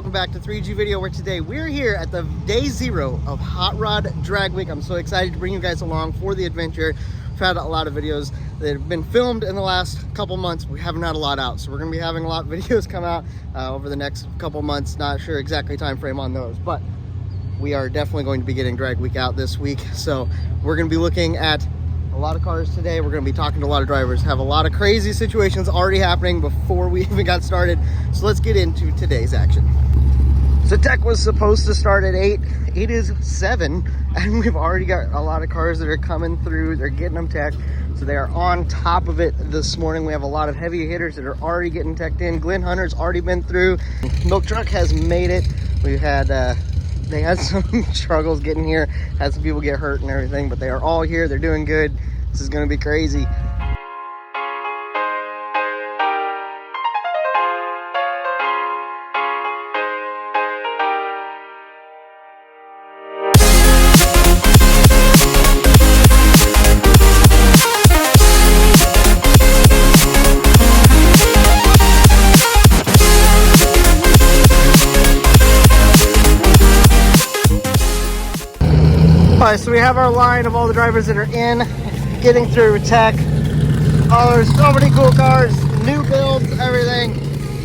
welcome back to 3G Video, where today we're here at the day 0 of Hot Rod Drag Week. I'm so excited to bring you guys along for the adventure. We've had a lot of videos that have been filmed in the last couple months. We haven't had a lot out, so we're going to be having a lot of videos come out over the next couple months. Not sure exactly time frame on those, but we are definitely going to be getting Drag Week out this week. So we're going to be looking at a lot of cars today. We're going to be talking to a lot of drivers, have a lot of crazy situations already happening before we even got started. So let's get into today's action. So tech was supposed to start at 8. It is 7, and we've already got a lot of cars that are coming through. They're getting them teched, so they are on top of it this morning. We have a lot of heavy hitters that are already getting teched in. Glenn Hunter's already been through. Milk Truck has made it. We've had they had some struggles getting here, had some people get hurt and everything, but they are all here. They're doing good. This is going to be crazy. All right, so we have our line of all the drivers that are in, getting through tech. Oh, there's so many cool cars, new builds, everything.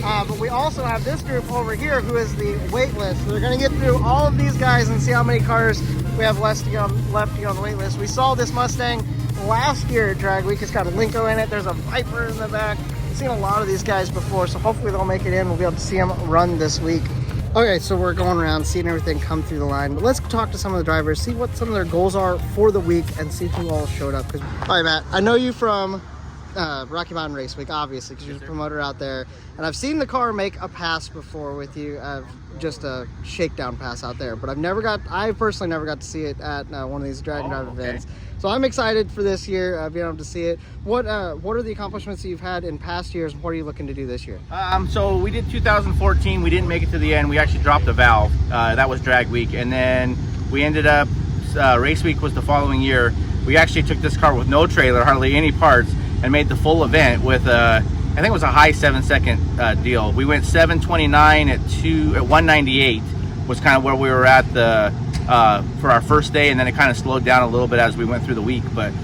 But we also have this group over here who is the wait list. So we're gonna get through all of these guys and see how many cars we have left to go on the wait list. We saw this Mustang last year at Drag Week. It's got a Linko in it. There's a Viper in the back. I've seen a lot of these guys before, so hopefully they'll make it in. We'll be able to see them run this week. Okay, so we're going around, seeing everything come through the line. But let's talk to some of the drivers, see what some of their goals are for the week, and see who all showed up. All right, Matt, I know you from Rocky Mountain Race Week, obviously, because you're a promoter out there. And I've seen the car make a pass before with you, just a shakedown pass out there. But I personally never got to see it at one of these drag and drive events. So I'm excited for this year, being able to see it. What are the accomplishments that you've had in past years, and what are you looking to do this year? So we did 2014. We didn't make it to the end. We actually dropped the valve. That was Drag Week. And then we ended up, Race Week was the following year. We actually took this car with no trailer, hardly any parts, and made the full event with, I think it was a high 7-second deal. We went 7:29 at 198 was kind of where we were at for our first day, and then it kind of slowed down a little bit as we went through the week. But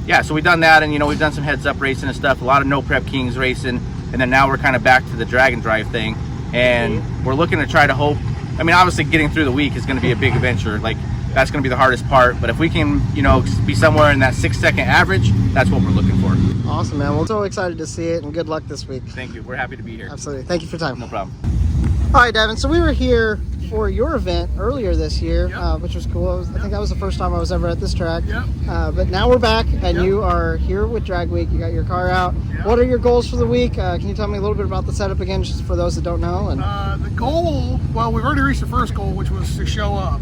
yeah, so we've done that, and we've done some heads up racing and stuff, a lot of no prep kings racing, and then now we're kind of back to the drag and drive thing, and we're looking to try to hope. I mean, obviously getting through the week is going to be a big adventure. Like, that's going to be the hardest part, but if we can be somewhere in that 6-second average, that's what we're looking for. Awesome, man. We're so excited to see it, and good luck this week. Thank you. We're happy to be here. Absolutely. Thank you for your time. No problem. All right, Devin, so we were here for your event earlier this year, Yep. which was cool. I think that was the first time I was ever at this track. Yep. But now we're back, and Yep. you are here with Drag Week. You got your car out. Yep. What are your goals for the week? Can you tell me a little bit about the setup again, just for those that don't know? And The goal, well, we've already reached the first goal, which was to show up.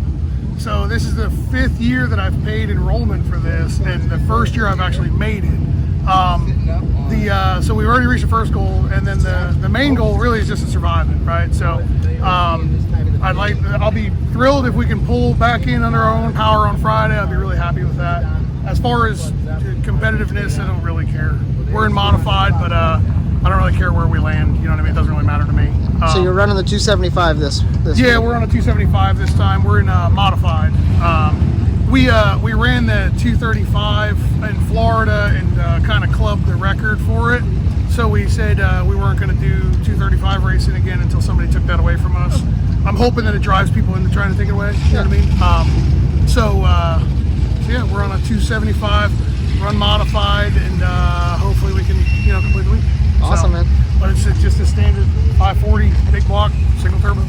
So this is the 5th year that I've paid enrollment for this, and the first year I've actually made it. So we've already reached the first goal, and then the main goal really is just to survive it, right? So I'll be thrilled if we can pull back in under our own power on Friday. I'll be really happy with that. As far as competitiveness, I don't really care. We're in modified, but I don't really care where we land. You know what I mean? It doesn't really matter to me. so you're running the 275 this Yeah, week. we're on a 275 this time. We're in modified. We ran the 235 in Florida and kind of clubbed the record for it. So we said we weren't going to do 235 racing again until somebody took that away from us. I'm hoping that it drives people into trying to take it away. You know what I mean? So yeah, we're on a 275, run modified, and hopefully we can complete the week. Awesome, man. But it's just a standard 540 big block single turbo.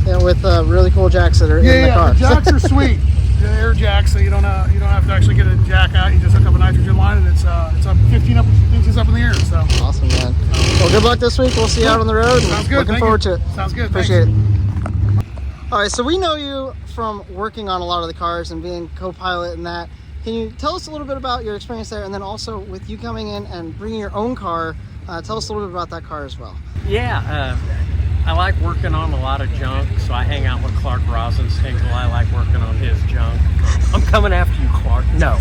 Yeah, with really cool jacks that are in the car. The jacks are sweet. They're air jacks, so you don't have to actually get a jack out. You just hook up a nitrogen line, and it's up 15 inches up in the air. So awesome, man. Well, good luck this week. We'll see you out on the road. Sounds good. Looking forward to it. Sounds good. Appreciate it. All right, so we know you from working on a lot of the cars and being co-pilot and that. Can you tell us a little bit about your experience there, and then also with you coming in and bringing your own car, tell us a little bit about that car as well. Yeah, I like working on a lot of junk, so I hang out with Clark Rosenstinkle. I like working on his junk. I'm coming after you, Clark. No.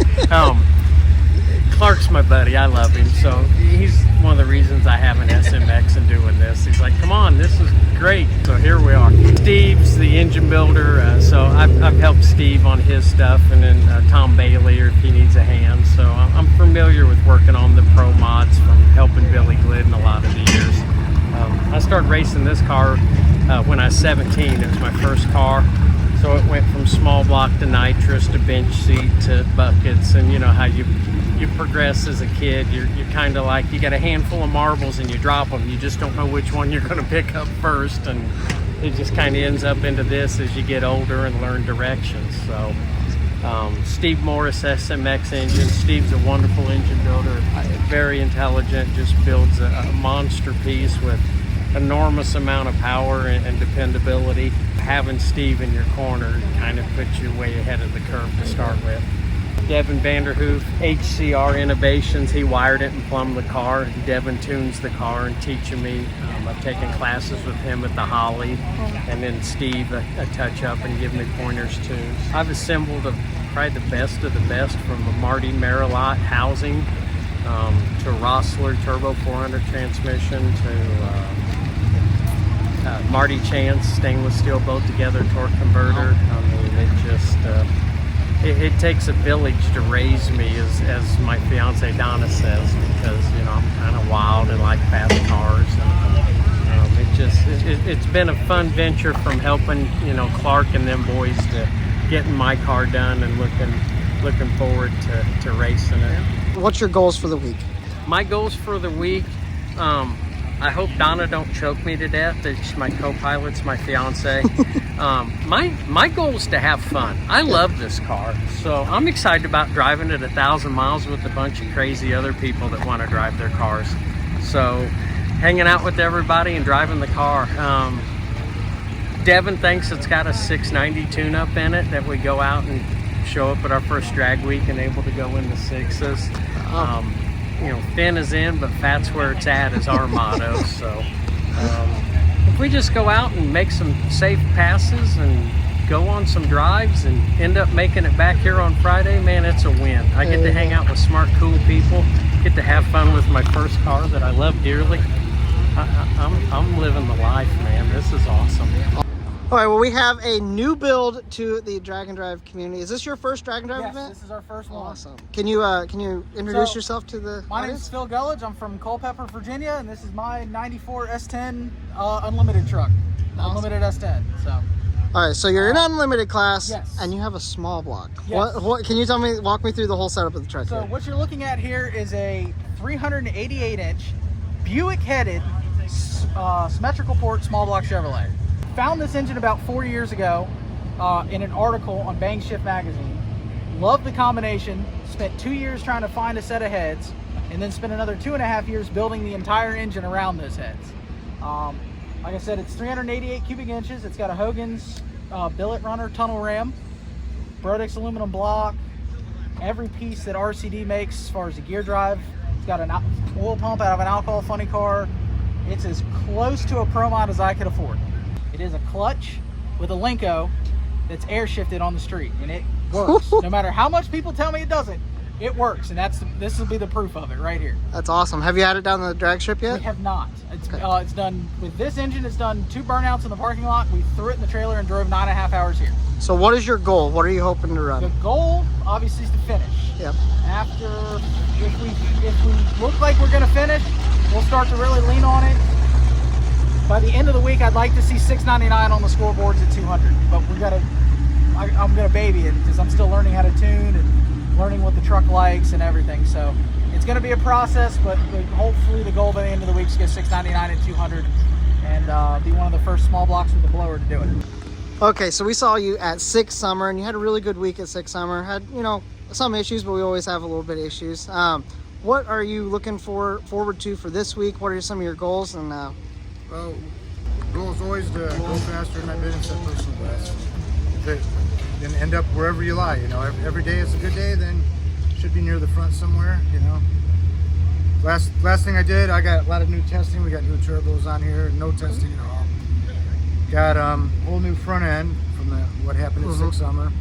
Clark's my buddy. I love him. So he's one of the reasons I have an SMX and doing this. He's like, come on, this is great. So here we are. Steve's the engine builder, so I've helped Steve on his stuff, and then Tom Bailey if he needs a hand. So I'm familiar with working on the pro mods from helping Billy Glidden a lot of the years. I started racing this car when I was 17. It was my first car. So it went from small block to nitrous to bench seat to buckets, and you know how you progress as a kid. You're kind of like, you got a handful of marbles and you drop them. You just don't know which one you're going to pick up first, and it just kind of ends up into this as you get older and learn directions. So Steve Morris SMX engine. Steve's a wonderful engine builder, very intelligent, just builds a monster piece with enormous amount of power and dependability. Having Steve in your corner kind of puts you way ahead of the curve to start with. Devin Vanderhoof, HCR Innovations, he wired it and plumbed the car. Devin tunes the car and teaching me. I've taken classes with him at the Holly, and then Steve a touch up and give me pointers tunes. I've assembled probably the best of the best, from a Marty Marilot housing to a Rossler Turbo 400 transmission to Marty Chance stainless steel bolt together torque converter. I mean, it just it takes a village to raise me, as my fiance Donna says, because you know I'm kind of wild and like fast cars, and it's been a fun venture, from helping Clark and them boys to getting my car done and looking forward to racing it. What's your goals for the week? My goals for the week, I hope Donna don't choke me to death. She's my co-pilot's my fiance. My goal is to have fun. I love this car, so I'm excited about driving it 1,000 miles with a bunch of crazy other people that want to drive their cars. So hanging out with everybody and driving the car. Devin thinks it's got a 690 tune-up in it that we go out and show up at our first drag week and able to go into sixes. Thin is in, but fat's where it's at is our motto. So if we just go out and make some safe passes and go on some drives and end up making it back here on Friday, man, it's a win. I get to hang out with smart, cool people, get to have fun with my first car that I love dearly. I'm living the life, man. This is awesome. All right, well, we have a new build to the Drag and Drive community. Is this your first Drag and Drive event? Yes, this is our first one. Awesome. Can you introduce yourself to the My name audience? is Phil Gullidge. I'm from Culpeper, Virginia, and this is my 94 S10 Unlimited truck. Awesome. Unlimited S10. So. All right, so you're in unlimited class, Yes. and you have a small block. Yes. What can you walk me through the whole setup of the truck? So here? what you're looking at here is a 388-inch Buick-headed symmetrical port small block Chevrolet. Found this engine about 4 years ago in an article on Bang Shift magazine. Loved the combination. Spent 2 years trying to find a set of heads, and then spent another 2.5 years building the entire engine around those heads. Like I said, it's 388 cubic inches. It's got a Hogan's billet runner tunnel ram, Brodix aluminum block, every piece that RCD makes as far as the gear drive. It's got an oil pump out of an alcohol funny car. It's as close to a Pro Mod as I could afford. It is a clutch with a Lenco that's air shifted on the street, and it works. No matter how much people tell me it doesn't, it works, and this will be the proof of it right here. That's awesome. Have you had it down the drag strip yet? We have not. It's done with this engine. It's done 2 burnouts in the parking lot. We threw it in the trailer and drove 9.5 hours here. So what is your goal? What are you hoping to run? The goal, obviously, is to finish. Yep. After, if we look like we're going to finish, we'll start to really lean on it. By the end of the week, I'd like to see 699 on the scoreboards at 200. But I'm gonna baby it because I'm still learning how to tune and learning what the truck likes and everything. So it's gonna be a process, but hopefully the goal by the end of the week is to get 699 at 200 and be one of the first small blocks with the blower to do it. Okay, so we saw you at Six Summer, and you had a really good week at Six Summer. Had some issues, but we always have a little bit of issues. What are you looking forward to for this week? What are some of your goals? And well, the goal is always to go faster than I've been and set personal best. Then end up wherever you lie. Every day is a good day. Then should be near the front somewhere. Last thing I did, I got a lot of new testing. We got new turbos on here. No testing at all. Got whole new front end from what happened at Six Summer.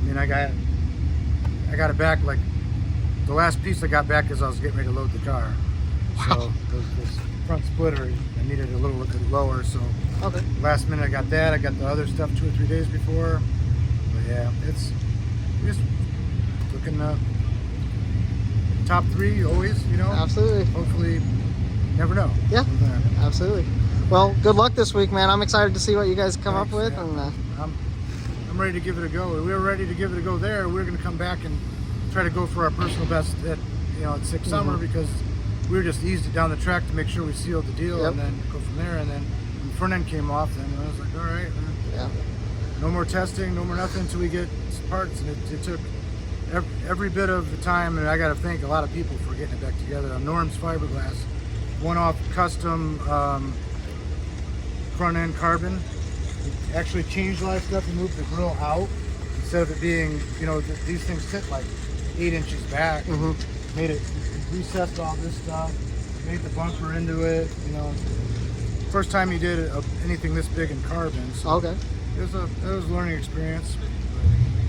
I got it back like the last piece I got back as I was getting ready to load the car. So those front splitter. I needed a little bit lower, so Okay. last minute I got that. I got the other stuff 2 or 3 days before. But yeah, it's just looking top 3 always, you know. Absolutely. Hopefully, never know. Yeah. From there. Absolutely. Well, good luck this week, man. I'm excited to see what you guys come up with. Yeah. And I'm ready to give it a go. We were ready to give it a go there. We were going to come back and try to go for our personal best at Six Summer because we were just eased it down the track to make sure we sealed the deal and then go from there. And then when the front end came off, then I was like, all right, no more testing, no more nothing until we get parts. And it took every bit of the time, and I got to thank a lot of people for getting it back together. Norm's fiberglass, one-off custom front end carbon. We actually changed a lot of stuff. We moved the grill out instead of it being, these things sit like 8 inches back. Made it, recessed all this stuff, made the bunker into it. First time you did anything this big in carbon. So okay. It was a learning experience.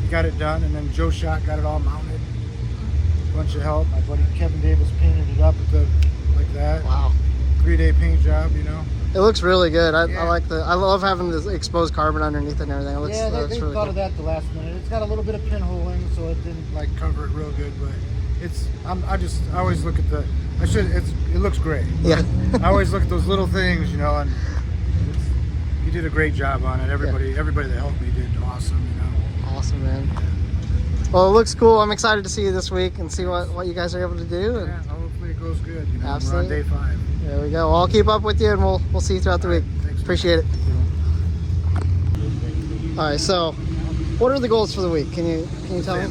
Got it done, and then Joe Shot got it all mounted. Bunch of help. My buddy Kevin Davis painted it up like that. Wow. 3-day paint job, It looks really good. I like I love having this exposed carbon underneath and everything. It looks, they really thought good. of that the last minute. It's got a little bit of pinholing, so it didn't like cover it real good, but I always look at it looks great. Yeah. I always look at those little things, and you did a great job on it. Everybody that helped me did awesome, Awesome, man. Well, it looks cool. I'm excited to see you this week and see what you guys are able to do. And yeah, hopefully it goes good. Absolutely. We're on day 5. there we go. Well, I'll keep up with you, and we'll see you throughout the week. Thanks. Appreciate it. All right. So, what are the goals for the week? Can you tell me?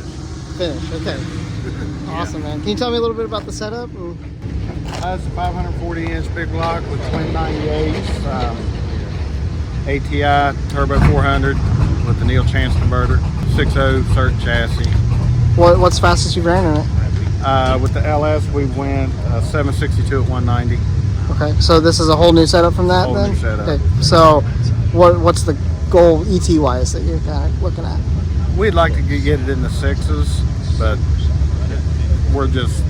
Finish. Okay. Awesome, man. Can you tell me a little bit about the setup? That's a 540-inch big block with twin 98s, ATI Turbo 400 with the Neil Chance converter, 6.0 cert chassis. What's the fastest you've ran in it? With the LS, we went 762 at 190. Okay, so this is a whole new setup from that Whole then? new setup. Okay, so what's the goal ET-wise that you're kind of looking at? We'd like to get it in the 6s, but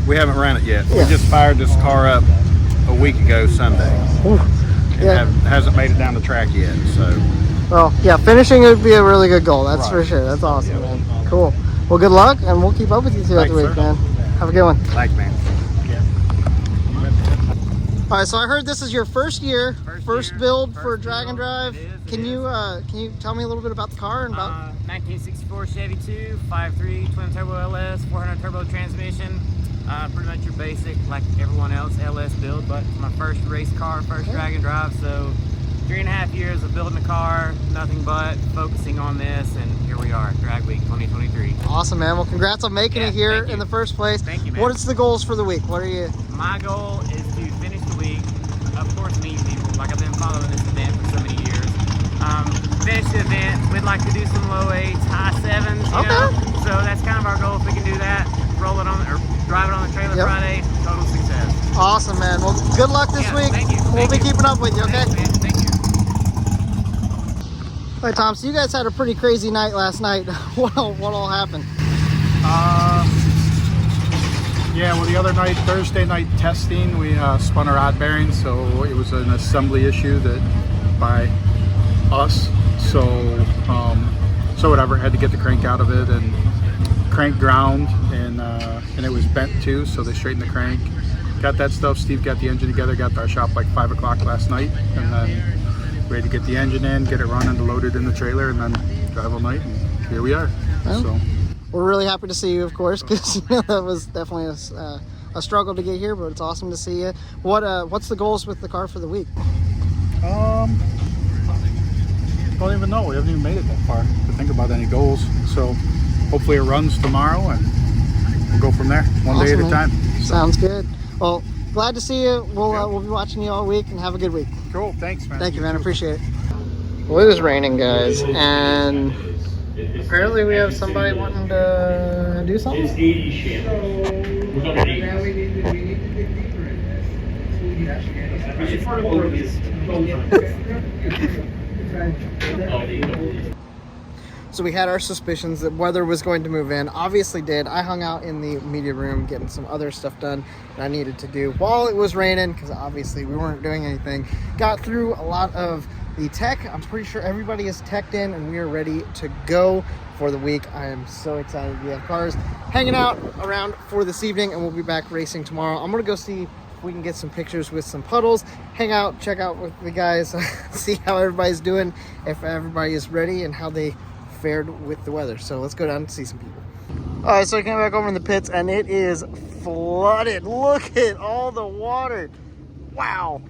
we haven't ran it yet. Yeah. We just fired this car up a week ago Sunday. Ooh. It hasn't made it down the track yet, so. Well, yeah, finishing would be a really good goal. That's Right. for sure. That's awesome, man. Cool. Well, good luck, and we'll keep up with you throughout the Thanks, week, sir. man. Have a good one. Thanks, man. All right, so I heard this is your first year, first build for first Drag and build. Drive. It is, Can you tell me a little bit about the car and about? 1964 Chevy 2, 5.3 twin turbo LS, 400 turbo transmission. Pretty much your basic, like everyone else, LS build, but it's my first race car, first Drag and Drive. So 3.5 years of building a car, nothing but focusing on this, and here we are, Drag Week 2023. Awesome, man. Well, congrats on making it here thank you. in the first place. Thank you, man. What is the goals for the week? What are you? My goal is to finish the week, of course, meet people. Like I've been following this event for so many years. Finish the event. We'd like to do some low 8s, high 7s. You know? So that's kind of our goal. If we can do that, roll it on or drive it on the trailer Friday. Total success. Awesome, man. Well, good luck this week. Thank you. We'll Thank be you. keeping up with you. Okay. Thanks, man. Thank you. All right, Tom. So you guys had a pretty crazy night last night. What all happened? Yeah, well, the other night, Thursday night testing, we spun our odd bearing, so it was an assembly issue by us. So whatever, had to get the crank out of it, and crank ground, and it was bent too, so they straightened the crank. Got that stuff. Steve got the engine together, got to our shop like 5 o'clock last night, and then ready to get the engine in, get it running, load it in the trailer, and then drive all night, and here we are. Well, So. We're really happy to see you, of course, because that was definitely a struggle to get here, but it's awesome to see you. What's the goals with the car for the week? Don't even know. We haven't even made it that far to think about any goals. So hopefully it runs tomorrow, and we'll go from there, one day at a Awesome, time. man. So, Sounds good. Well, glad to see you. We'll be watching you all week, and have a good week. cool. Thanks, man. Thank you, man. I appreciate it. Well, it is raining, guys, and apparently we have somebody wanting to do something. It's 80 shit. We're gonna need So we had our suspicions that weather was going to move in. Obviously did. I hung out in the media room getting some other stuff done that I needed to do while it was raining, because obviously we weren't doing anything. Got through a lot of the tech. I'm pretty sure everybody is teched in and we are ready to go for the week. I am so excited. We have cars hanging out around for this evening, and we'll be back racing tomorrow. I'm gonna go see if we can get some pictures with some puddles, hang out, check out with the guys, see how everybody's doing, if everybody is ready, and how they fared with the weather. So let's go down and see some people. All right, so I came back over in the pits and it is flooded. Look at all the water. Wow.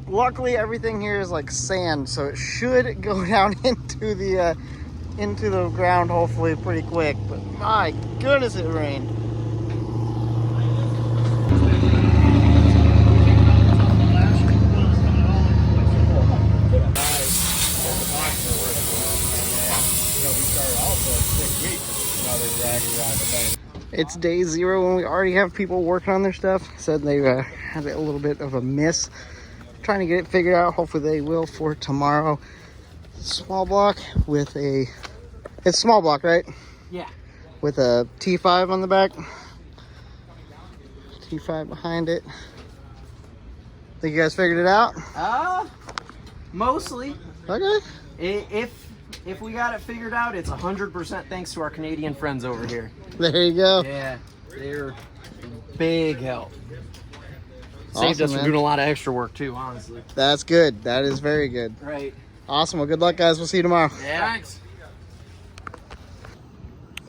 Luckily everything here is like sand, so it should go down into the ground hopefully pretty quick. But my goodness, it rained. It's day 0 and we already have people working on their stuff. Said they had a little bit of a miss trying to get it figured out. Hopefully they will for tomorrow. Small block with a, it's small block, right? Yeah. With a T5 on the back. T5 behind it. Think you guys figured it out? Mostly. Okay. If we got it figured out, it's 100% thanks to our Canadian friends over here. There you go. Yeah, they're big help. Awesome, Saved us from man. doing a lot of extra work too, honestly. That's good. That is very good. Right. Awesome. Well, good luck, guys. We'll see you tomorrow. Yeah. Thanks.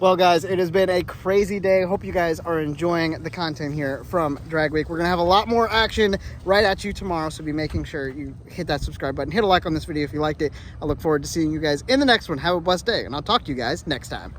Well, guys, it has been a crazy day. Hope you guys are enjoying the content here from Drag Week. We're going to have a lot more action right at you tomorrow, so be making sure you hit that subscribe button. Hit a like on this video if you liked it. I look forward to seeing you guys in the next one. Have a blessed day, and I'll talk to you guys next time.